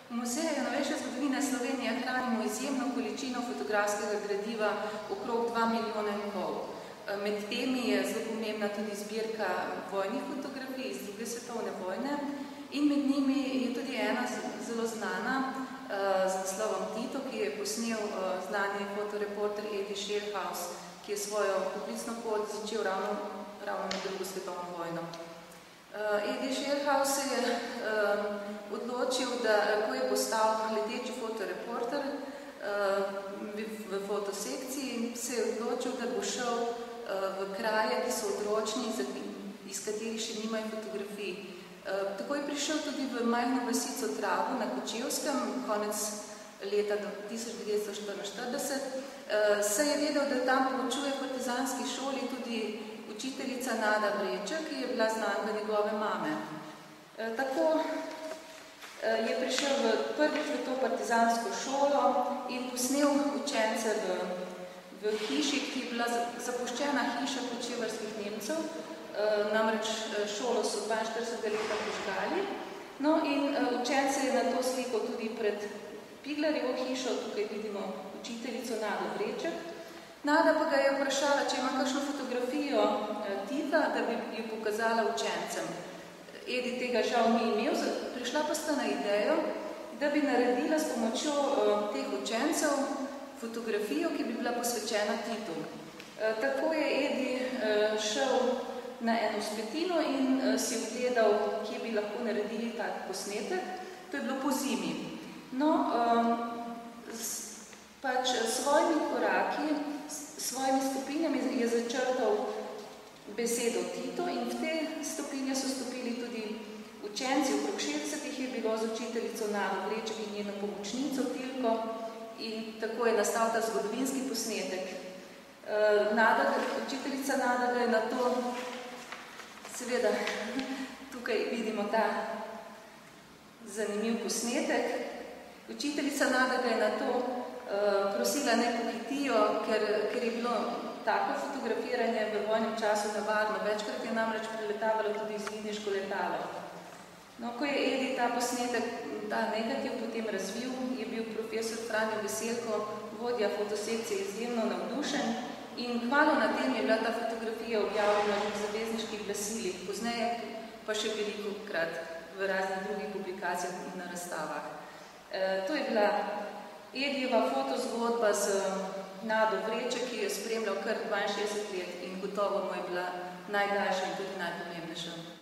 V Muzeju novejše zgodovine Slovenije hranimo izjemno količino fotografskega gradiva okrog 2,5 milijona. Med temi je zelo pomembna tudi zbirka vojnih fotografij iz druge svetovne vojne in med njimi je tudi ena zelo znana z naslovom Tito, ki je posnel znani fotoreporter Eddie Shierhaus, ki je svojo poklicno pot začel ravno med drugo svetovno vojno. Eddie Shierhaus se je odločil, da ko je postal leteči fotoreporter v fotosekciji, se je odločil, da bo šel v kraje, ki so odročni, iz katerih še nimajo fotografij. Tako je prišel tudi v majhno vasico Travo na Kočevskem, konec leta 1944. Se je vedel, da tam poučuje v partizanski šoli tudi učiteljica Nada Vreček, ki je bila znanka njegove mame. Tako je prišel prvič v to partizansko šolo in posnel učence v hiši, ki je bila zapuščena hiša kočevarskih Nemcev, namreč šolo so 42 leta požgali. No in učence je na to sliko tudi pred Piglarjevo hišo, tukaj vidimo učiteljico Nado Vreček. Nada pa ga je vprašala, če ima kakšno fotografijo Tita, da bi jo pokazala učencem. Edi tega žal ni imel, prišla pa sta na idejo, da bi naredila s pomočjo teh učencev fotografijo, ki bi bila posvečena Titu. Tako je Edi šel na eno spletino in si ogledal, kje bi lahko naredili tak posnetek. To je bilo po zimi. No, pač svojimi koraki, svojimi stopinjami je začrtal besedo Tito in v te stopinje so stopili tudi učenci. Okrog 60 jih je bilo z učiteljico Nado Vreček in njeno pomočnico Tilko in tako je nastal ta zgodovinski posnetek. Učiteljica Nada ga je na to, seveda, tukaj vidimo ta zanimiv posnetek. Učiteljica Nada ga je na to prosila ne pohitijo, ker je bilo tako fotografiranje v vojnem času navadno. Večkrat je namreč priletavalo tudi izvidniško letalo. No, ko je Edi ta posnetek, ta negativ potem razvil, je bil profesor Franjo Veselko, vodja fotosekcije, izjemno navdušen in kmalu na tem je bila ta fotografija objavljena v zavezniških glasilih, pozneje pa še velikokrat v raznih drugih publikacijah in na razstavah. To je bila Edijeva fotozgodba z Nado Vreček, ki je spremljal kar 62 let in gotovo mu je bila najdaljša in tudi najpomembnejša.